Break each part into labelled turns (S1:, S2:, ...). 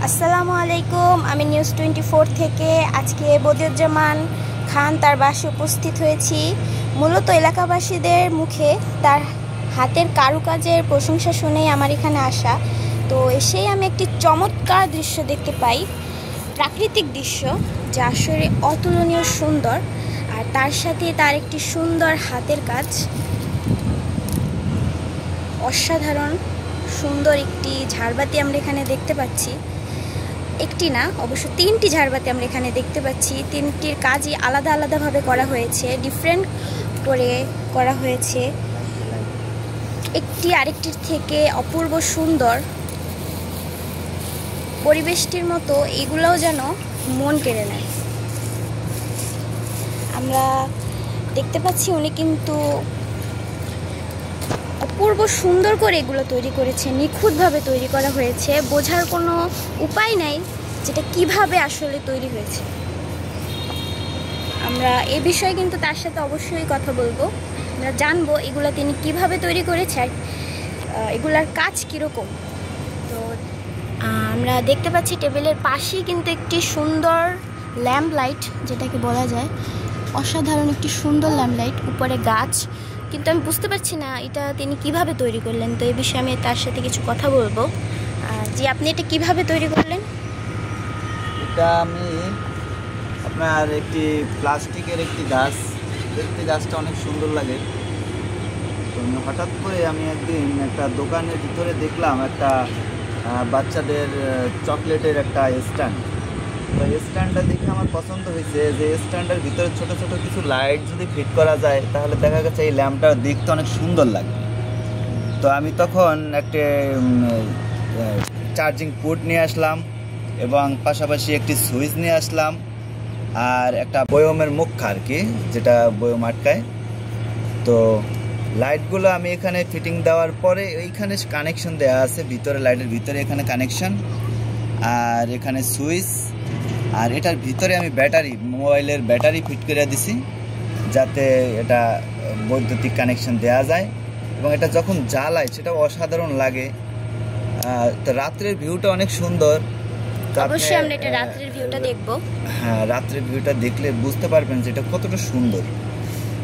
S1: আসসালামু আলাইকুম। আমি নিউজ 24 থেকে আজকে বদিউজ্জামান খান তার বাসায় উপস্থিত হয়েছি। মূলত এলাকাবাসীদের মুখে তার হাতের কারুকাজের প্রশংসা শুনেই আমার এখানে আসা। তো এসেই আমি একটি চমৎকার দৃশ্য দেখতে পাই, প্রাকৃতিক দৃশ্য যা আসলে অতুলনীয় সুন্দর, আর তার সাথে তার একটি সুন্দর হাতের কাজ। অসাধারণ সুন্দর একটি ঝাড়বাতি আমরা এখানে দেখতে পাচ্ছি। একটি না, অবশ্য তিনটি ঝাড়বাতি আমরা এখানে দেখতে পাচ্ছি। তিনটির কাজই আলাদা আলাদাভাবে করা হয়েছে, ডিফারেন্ট করে করা হয়েছে। একটি আরেকটির থেকে অপূর্ব সুন্দর। পরিবেশটির মতো এগুলোও যেন মন কেড়ে নেয়। আমরা দেখতে পাচ্ছি উনি কিন্তু অপূর্ব সুন্দর করে এগুলো তৈরি করেছে, নিখুঁতভাবে তৈরি করা হয়েছে। বোঝার কোনো উপায় নাই যেটা কিভাবে আসলে তৈরি হয়েছে। আমরা এ বিষয়ে কিন্তু তার সাথে অবশ্যই কথা বলবো। আমরা জানবো এগুলো তিনি কিভাবে তৈরি করেছে আর এগুলার কাজ কীরকম। তো আমরা দেখতে পাচ্ছি টেবিলের পাশেই কিন্তু একটি সুন্দর ল্যাম্প লাইট, যেটাকে বলা যায় অসাধারণ একটি সুন্দর ল্যাম্প লাইট, উপরে গাছ। কিন্তু আমি বুঝতে পারছি না এটা তিনি কিভাবে তৈরি করলেন। তো এই বিষয়ে আমি তার সাথে কিছু কথা বলবো। জি, আপনি এটা কিভাবে তৈরি করলেন?
S2: এটা আমি আপনার একটি প্লাস্টিকের একটি গাছ, দেখতে গাছটা অনেক সুন্দর লাগে। তো হঠাৎ করে আমি একদিন একটা দোকানের ভিতরে দেখলাম একটা বাচ্চাদের চকলেটের একটা স্ট্যান্ড। তো স্ট্যান্ডটা দেখে আমার পছন্দ হয়েছে যে স্ট্যান্ডের ভিতরে ছোট ছোট কিছু লাইট যদি ফিট করা যায় তাহলে দেখা গেছে এই ল্যাম্পটা দেখতে অনেক সুন্দর লাগে। তো আমি তখন একটা চার্জিং পোর্ট নিয়ে আসলাম এবং পাশাপাশি একটি সুইচ নিয়ে আসলাম আর একটা বয়মের মুখ আর কি, যেটা বয়ম আটকায়। তো লাইটগুলো আমি এখানে ফিটিং দেওয়ার পরে এইখানে কানেকশন দেওয়া আছে ভিতরে, লাইটের ভিতরে এখানে কানেকশন আর এখানে সুইচ, আর এটার ভিতরে আমি ব্যাটারি, মোবাইলের ব্যাটারি ফিট করে দিছি যাতে এটা বৈদ্যুতিক কানেকশন দেওয়া যায়। এবং এটা যখন জ্বালায় সেটা অসাধারণ লাগে। তো রাত্রের ভিউটা অনেক সুন্দর।
S1: অবশ্যই আমরা এটা রাত্রের ভিউটা দেখব।
S2: হ্যাঁ, রাত্রের ভিউটা দেখলে বুঝতে পারবেন যে এটা কতটা সুন্দর।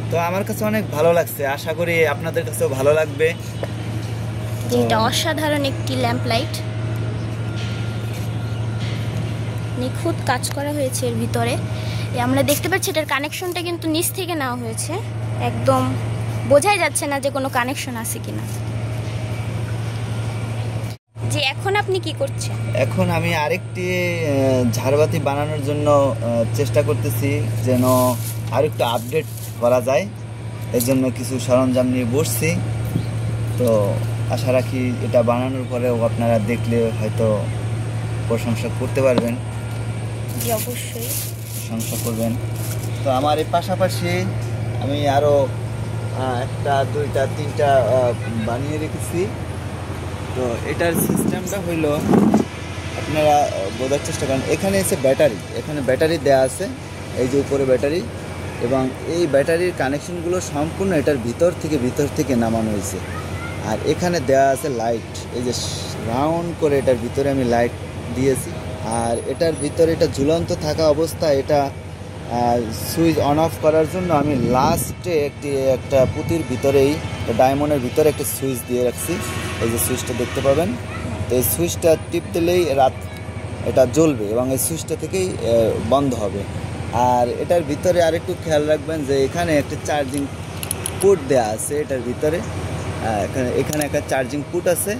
S2: তো আমার কাছে অনেক ভালো লাগছে, আশা করি আপনাদের কাছেও ভালো লাগবে।
S1: এটা অসাধারণ একটি ল্যাম্প লাইট, নিখুঁত কাজ করা হয়েছে এর ভিতরে। আমরা দেখতে পাচ্ছি এটার কানেকশনটা কিন্তু নিচ থেকে নেওয়া হয়েছে, একদম বোঝাই যাচ্ছে না যে কোনো কানেকশন আছে কিনা। যে এখন আপনি কি করছেন?
S2: এখন আমি আরেকটি ঝাড়বাতি বানানোর জন্য চেষ্টা করতেছি যেন আরেকটু আপডেট করা যায়। এর জন্য কিছু সরঞ্জাম নিয়ে বসছি। তো আশা রাখি এটা বানানোর পরেও আপনারা দেখলে হয়তো প্রশংসা করতে পারবেন।
S1: জি, অবশ্যই
S2: প্রশংসা করবেন। তো আমার এই পাশাপাশি আমি আরও একটা, দুইটা, তিনটা বানিয়ে রেখেছি। তো এটার সিস্টেমটা হইল, আপনারা বোঝার চেষ্টা করেন। এখানে এসে ব্যাটারি, এখানে ব্যাটারি দেওয়া আছে, এই যে উপরে ব্যাটারি, এবং এই ব্যাটারির কানেকশনগুলো সম্পূর্ণ এটার ভিতর থেকে নামানো হয়েছে। আর এখানে দেওয়া আছে লাইট, এই যে রাউন্ড করে এটার ভিতরে আমি লাইট দিয়েছি। আর এটার ভিতরে এটা ঝুলন্ত থাকা অবস্থায় এটা সুইচ অন অফ করার জন্য আমি লাস্টে একটা পুঁতির ভিতরেই, ডায়মন্ডের ভিতরে একটা সুইচ দিয়ে রাখছি। এই যে সুইচটা দেখতে পাবেন। তো এই সুইচটা টিপ দিলেই এটা জ্বলবে এবং এই সুইচটা থেকেই বন্ধ হবে। আর এটার ভিতরে আরেকটু খেয়াল রাখবেন যে এখানে একটা চার্জিং পোর্ট দেওয়া আছে এটার ভিতরে। এখানে একটা চার্জিং পোর্ট আছে।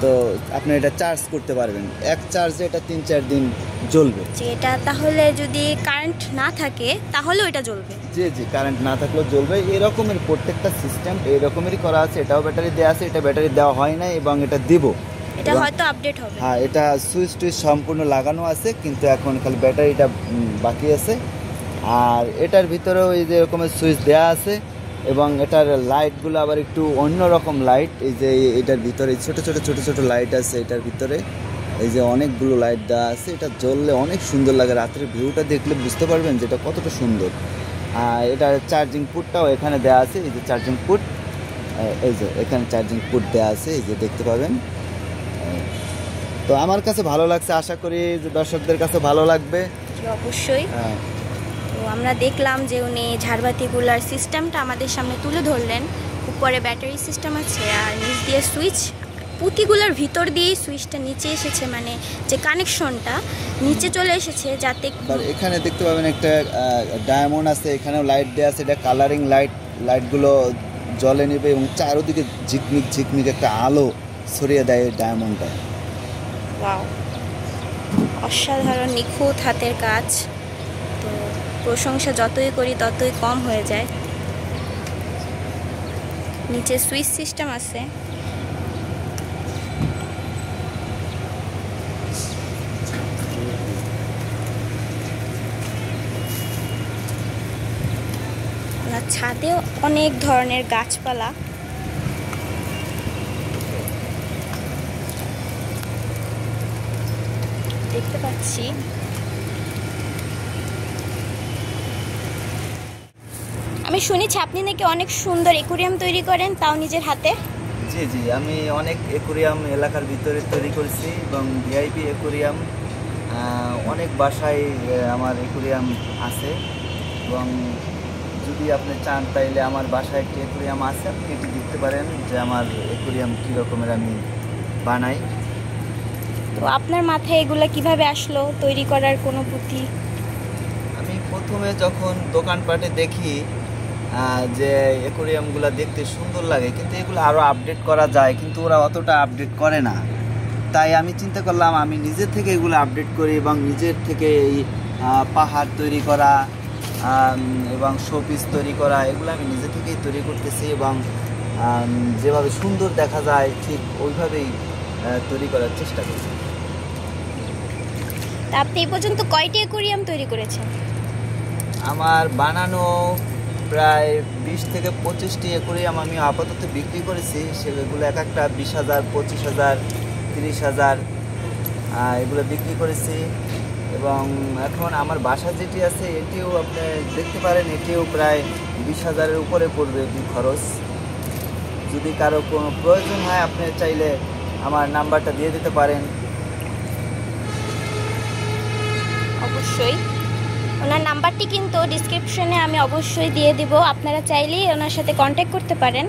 S2: তো আপনি এটা চার্জ করতে পারবেন, এক চার্জে এটা 3-4 দিন জ্বলবে।
S1: এটা তাহলে যদি কারেন্ট না থাকে তাহলে ওইটা জ্বলবে?
S2: জি জি, কারেন্ট না থাকলেও জ্বলবে। এরকমের প্রত্যেকটা সিস্টেম এরকমই করা আছে। এটাও ব্যাটারি দেওয়া আছে, এটা ব্যাটারি দেওয়া হয় না এবং এটা দিব,
S1: এটা হয়তো আপডেট হবে।
S2: হ্যাঁ, এটা সুইচ টুইচ সম্পূর্ণ লাগানো আছে, কিন্তু এখন খালি ব্যাটারিটা বাকি আছে। আর এটার ভিতরেও এই যে এরকমের সুইচ দেওয়া আছে এবং এটার লাইটগুলো আবার একটু অন্যরকম লাইট। এই যে এটার ভিতরে ছোট ছোট লাইট আছে এটার ভিতরে, এই যে অনেকগুলো লাইট দেওয়া আছে। এটা জ্বললে অনেক সুন্দর লাগে, রাত্রের ভিউটা দেখলে বুঝতে পারবেন যে এটা কতটা সুন্দর। আর এটার চার্জিং পোর্টটাও এখানে দেওয়া আছে, এই যে চার্জিং পোর্ট, এই যে এখানে চার্জিং পোর্ট দেওয়া আছে, এই যে দেখতে পাবেন। তো আমার কাছে ভালো লাগছে, আশা করি যে দর্শকদের কাছে ভালো লাগবে।
S1: জি, অবশ্যই।
S2: হ্যাঁ।
S1: তো আমরা দেখলাম যে উনি ঝাড়বাতিগুলার সিস্টেমটা আমাদের সামনে তুলে ধরলেন। উপরে ব্যাটারি সিস্টেম আছে আর নিচ দিয়ে সুইচ, পুঁতিগুলোর ভিতর দিয়েই সুইচটা নিচে এসেছে, মানে যে কানেকশনটা নিচে চলে এসেছে, যাতে
S2: আর এখানে দেখতে পাবেন একটা ডায়মন্ড আছে, এখানেও লাইট দেওয়া আছে, এটা কালারিং লাইট, লাইটগুলো জ্বলে নেবে এবং চারোদিকে ঝিকমিক ঝিকমিক একটা আলো ছড়িয়ে দেয় এই ডায়মন্ডটা।
S1: ওয়াও, অসাধারণ নিখুঁত হাতের কাজ। তো প্রশংসা যতই করি ততই কম হয়ে যায়। নিচে সুইচ সিস্টেম আছে। ওনার ছাদেও অনেক ধরনের গাছপালা। দেখতে পাচ্ছি। আমি শুনেছি আপনি নাকি অনেক সুন্দর অ্যাকুরিয়াম তৈরি করেন, তাও নিজের হাতে।
S2: জি জি, আমি অনেক অ্যাকুরিয়াম এলাকার ভিতরে তৈরি করেছি এবং ভিআইপি অ্যাকুরিয়াম অনেক বাসায় আমার অ্যাকুরিয়াম আছে। এবং যদি আপনি চান তাইলে আমার বাসায় একটি অ্যাকুরিয়াম আছে, আপনি এটি দেখতে পারেন যে আমার অ্যাকুরিয়াম কী রকমের আমি বানাই।
S1: তো আপনার মাথায় এগুলা কিভাবে আসলো, তৈরি করার কোনো বুদ্ধি?
S2: আমি প্রথমে যখন দোকানপাটে দেখি যে অ্যাকুরিয়ামগুলো দেখতে সুন্দর লাগে, কিন্তু এগুলো আরও আপডেট করা যায়, কিন্তু ওরা অতটা আপডেট করে না। তাই আমি চিন্তা করলাম আমি নিজের থেকে এগুলো আপডেট করি এবং নিজের থেকে এই পাহাড় তৈরি করা এবং শোপিস তৈরি করা, এগুলো আমি নিজে থেকেই তৈরি করতেছি এবং যেভাবে সুন্দর দেখা যায় ঠিক ওইভাবেই তৈরি করার চেষ্টা করছি।
S1: তা আপনি এই পর্যন্ত কয়টি অ্যাকুরিয়াম তৈরি করেছেন?
S2: আমার বানানো প্রায় 20 থেকে 25টি অ্যাকুরিয়াম আমি আপাতত বিক্রি করেছি। সেগুলো এক একটা 20,000, 25,000, 30,000 এগুলো বিক্রি করেছি। এবং এখন আমার বাসা যেটি আছে এটিও আপনি দেখতে পারেন, এটিও প্রায় 20,000-এর উপরে পড়বে খরচ। যদি কারো কোনো প্রয়োজন হয় আপনি চাইলে আমার নাম্বারটা দিয়ে দিতে পারেন।
S1: অবশ্যই, ওনার নাম্বারটি কিন্তু ডিসক্রিপশনে আমি অবশ্যই দিয়ে দিব, আপনারা চাইলেই ওনার সাথে কন্ট্যাক্ট করতে পারেন।